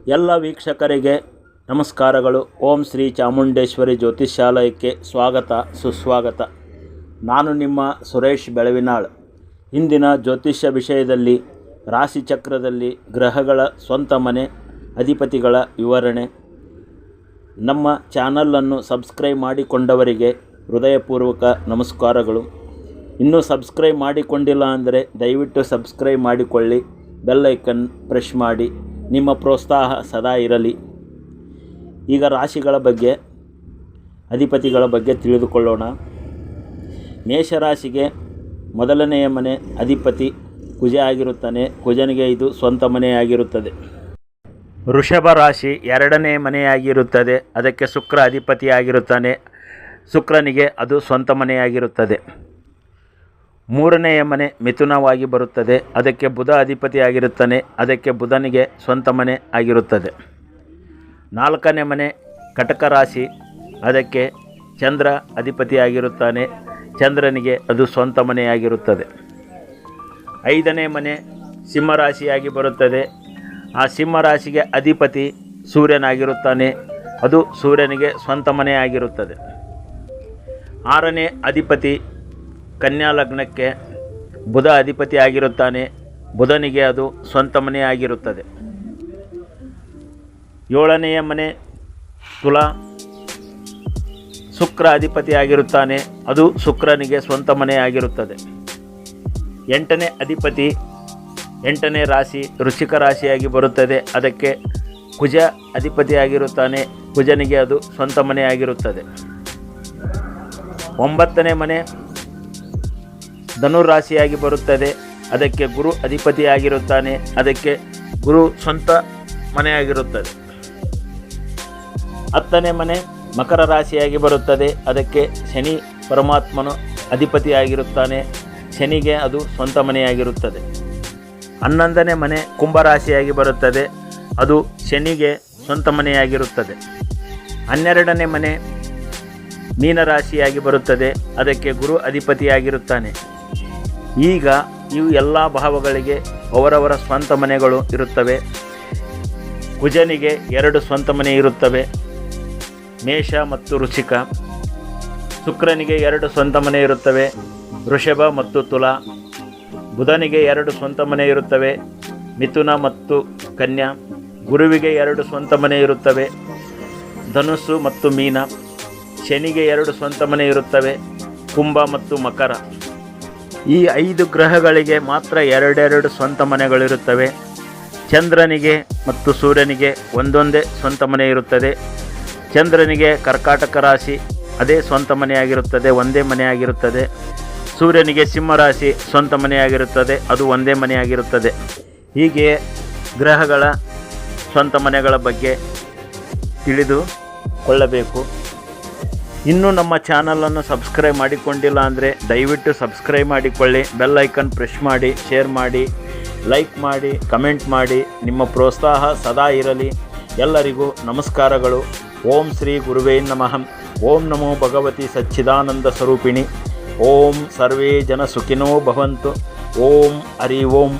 ಎಲ್ಲ ವೀಕ್ಷಕರಿಗೆ ನಮಸ್ಕಾರಗಳು. ಓಂ ಶ್ರೀ ಚಾಮುಂಡೇಶ್ವರಿ ಜ್ಯೋತಿಷ್ಯಾಲಯಕ್ಕೆ ಸ್ವಾಗತ ಸುಸ್ವಾಗತ. ನಾನು ನಿಮ್ಮ ಸುರೇಶ್ ಬೆಳವಿನಾಳ್. ಇಂದಿನ ಜ್ಯೋತಿಷ್ಯ ವಿಷಯದಲ್ಲಿ ರಾಶಿಚಕ್ರದಲ್ಲಿ ಗ್ರಹಗಳ ಸ್ವಂತ ಮನೆ ಅಧಿಪತಿಗಳ ವಿವರಣೆ. ನಮ್ಮ ಚಾನಲನ್ನು ಸಬ್ಸ್ಕ್ರೈಬ್ ಮಾಡಿಕೊಂಡವರಿಗೆ ಹೃದಯಪೂರ್ವಕ ನಮಸ್ಕಾರಗಳು. ಇನ್ನೂ ಸಬ್ಸ್ಕ್ರೈಬ್ ಮಾಡಿಕೊಂಡಿಲ್ಲ ಅಂದರೆ ದಯವಿಟ್ಟು ಸಬ್ಸ್ಕ್ರೈಬ್ ಮಾಡಿಕೊಳ್ಳಿ, ಬೆಲ್ ಐಕನ್ ಪ್ರೆಸ್ ಮಾಡಿ. ನಿಮ್ಮ ಪ್ರೋತ್ಸಾಹ ಸದಾ ಇರಲಿ. ಈಗ ರಾಶಿಗಳ ಬಗ್ಗೆ, ಅಧಿಪತಿಗಳ ಬಗ್ಗೆ ತಿಳಿದುಕೊಳ್ಳೋಣ. ಮೇಷರಾಶಿಗೆ ಮೊದಲನೆಯ ಮನೆ ಅಧಿಪತಿ ಕುಜ ಆಗಿರುತ್ತಾನೆ. ಕುಜನಿಗೆ ಇದು ಸ್ವಂತ ಮನೆಯಾಗಿರುತ್ತದೆ. ವೃಷಭ ರಾಶಿ ಎರಡನೇ ಮನೆಯಾಗಿರುತ್ತದೆ. ಅದಕ್ಕೆ ಶುಕ್ರ ಅಧಿಪತಿಯಾಗಿರುತ್ತಾನೆ. ಶುಕ್ರನಿಗೆ ಅದು ಸ್ವಂತ ಮನೆಯಾಗಿರುತ್ತದೆ. ಮೂರನೆಯ ಮನೆ ಮಿಥುನವಾಗಿ ಬರುತ್ತದೆ. ಅದಕ್ಕೆ ಬುಧ ಅಧಿಪತಿಯಾಗಿರುತ್ತಾನೆ. ಅದಕ್ಕೆ ಬುಧನಿಗೆ ಸ್ವಂತ ಮನೆ ಆಗಿರುತ್ತದೆ. ನಾಲ್ಕನೇ ಮನೆ ಕಟಕ ರಾಶಿ. ಅದಕ್ಕೆ ಚಂದ್ರ ಅಧಿಪತಿಯಾಗಿರುತ್ತಾನೆ. ಚಂದ್ರನಿಗೆ ಅದು ಸ್ವಂತ ಮನೆಯಾಗಿರುತ್ತದೆ. ಐದನೇ ಮನೆ ಸಿಂಹರಾಶಿಯಾಗಿ ಬರುತ್ತದೆ. ಆ ಸಿಂಹರಾಶಿಗೆ ಅಧಿಪತಿ ಸೂರ್ಯನಾಗಿರುತ್ತಾನೆ. ಅದು ಸೂರ್ಯನಿಗೆ ಸ್ವಂತ ಮನೆಯಾಗಿರುತ್ತದೆ. ಆರನೇ ಅಧಿಪತಿ ಕನ್ಯಾ ಲಗ್ನಕ್ಕೆ ಬುಧ ಅಧಿಪತಿಯಾಗಿರುತ್ತಾನೆ. ಬುಧನಿಗೆ ಅದು ಸ್ವಂತ ಮನೆಯಾಗಿರುತ್ತದೆ. ಏಳನೆಯ ಮನೆ ತುಲಾ. ಶುಕ್ರ ಅಧಿಪತಿಯಾಗಿರುತ್ತಾನೆ. ಅದು ಶುಕ್ರನಿಗೆ ಸ್ವಂತ ಮನೆಯಾಗಿರುತ್ತದೆ. ಎಂಟನೇ ಅಧಿಪತಿ ಎಂಟನೇ ರಾಶಿ ವೃಶ್ಚಿಕ ರಾಶಿಯಾಗಿ ಬರುತ್ತದೆ. ಅದಕ್ಕೆ ಕುಜ ಅಧಿಪತಿಯಾಗಿರುತ್ತಾನೆ. ಕುಜನಿಗೆ ಅದು ಸ್ವಂತ ಮನೆಯಾಗಿರುತ್ತದೆ. ಒಂಬತ್ತನೇ ಮನೆ ಧನುರಾಶಿಯಾಗಿ ಬರುತ್ತದೆ. ಅದಕ್ಕೆ ಗುರು ಅಧಿಪತಿಯಾಗಿರುತ್ತಾನೆ. ಅದಕ್ಕೆ ಗುರು ಸ್ವಂತ ಮನೆಯಾಗಿರುತ್ತದೆ. ಹತ್ತನೇ ಮನೆ ಮಕರ ರಾಶಿಯಾಗಿ ಬರುತ್ತದೆ. ಅದಕ್ಕೆ ಶನಿ ಪರಮಾತ್ಮನು ಅಧಿಪತಿಯಾಗಿರುತ್ತಾನೆ. ಶನಿಗೆ ಅದು ಸ್ವಂತ ಮನೆಯಾಗಿರುತ್ತದೆ. 11ನೇ ಮನೆ ಕುಂಭರಾಶಿಯಾಗಿ ಬರುತ್ತದೆ. ಅದು ಶನಿಗೆ ಸ್ವಂತ ಮನೆಯಾಗಿರುತ್ತದೆ. 12ನೇ ಮನೆ ಮೀನರಾಶಿಯಾಗಿ ಬರುತ್ತದೆ. ಅದಕ್ಕೆ ಗುರು ಅಧಿಪತಿಯಾಗಿರುತ್ತಾನೆ. ಈಗ ಇವು ಎಲ್ಲ ಭಾವಗಳಿಗೆ ಅವರವರ ಸ್ವಂತ ಮನೆಗಳು ಇರುತ್ತವೆ. ಕುಜನಿಗೆ 2 ಸ್ವಂತ ಮನೆ ಇರುತ್ತವೆ, ಮೇಷ ಮತ್ತು ವೃಶ್ಚಿಕ. ಶುಕ್ರನಿಗೆ 2 ಸ್ವಂತ ಮನೆ ಇರುತ್ತವೆ, ವೃಷಭ ಮತ್ತು ತುಲಾ. ಬುಧನಿಗೆ 2 ಸ್ವಂತ ಮನೆ ಇರುತ್ತವೆ, ಮಿಥುನ ಮತ್ತು ಕನ್ಯಾ. ಗುರುವಿಗೆ 2 ಸ್ವಂತ ಮನೆ ಇರುತ್ತವೆ, ಧನುಸ್ಸು ಮತ್ತು ಮೀನ. ಶನಿಗೆ 2 ಸ್ವಂತ ಮನೆ ಇರುತ್ತವೆ, ಕುಂಭ ಮತ್ತು ಮಕರ. ಈ 5 ಗ್ರಹಗಳಿಗೆ ಮಾತ್ರ 2 ಸ್ವಂತ ಮನೆಗಳಿರುತ್ತವೆ. ಚಂದ್ರನಿಗೆ ಮತ್ತು ಸೂರ್ಯನಿಗೆ ಒಂದೊಂದೇ ಸ್ವಂತ ಮನೆ ಇರುತ್ತದೆ. ಚಂದ್ರನಿಗೆ ಕರ್ಕಾಟಕ ರಾಶಿ ಅದೇ ಸ್ವಂತ ಮನೆಯಾಗಿರುತ್ತದೆ, ಒಂದೇ ಮನೆಯಾಗಿರುತ್ತದೆ. ಸೂರ್ಯನಿಗೆ ಸಿಂಹರಾಶಿ ಸ್ವಂತ ಮನೆಯಾಗಿರುತ್ತದೆ, ಅದು ಒಂದೇ ಮನೆಯಾಗಿರುತ್ತದೆ. ಹೀಗೆ ಗ್ರಹಗಳ ಸ್ವಂತ ಮನೆಗಳ ಬಗ್ಗೆ ತಿಳಿದುಕೊಳ್ಳಬೇಕು. ಇನ್ನೂ ನಮ್ಮ ಚಾನಲನ್ನು ಸಬ್ಸ್ಕ್ರೈಬ್ ಮಾಡಿಕೊಂಡಿಲ್ಲ ಅಂದರೆ ದಯವಿಟ್ಟು ಸಬ್ಸ್ಕ್ರೈಬ್ ಮಾಡಿಕೊಳ್ಳಿ, ಬೆಲ್ ಐಕನ್ ಪ್ರೆಸ್ ಮಾಡಿ, ಶೇರ್ ಮಾಡಿ, ಲೈಕ್ ಮಾಡಿ, ಕಮೆಂಟ್ ಮಾಡಿ. ನಿಮ್ಮ ಪ್ರೋತ್ಸಾಹ ಸದಾ ಇರಲಿ. ಎಲ್ಲರಿಗೂ ನಮಸ್ಕಾರಗಳು. ಓಂ ಶ್ರೀ ಗುರುವೇ ನಮಃ. ಓಂ ನಮೋ ಭಗವತಿ ಸಚ್ಚಿದಾನಂದ ಸ್ವರೂಪಿಣಿ. ಓಂ ಸರ್ವೇ ಜನ ಸುಖಿನೋ ಭವಂತು. ಓಂ ಹರಿ ಓಂ.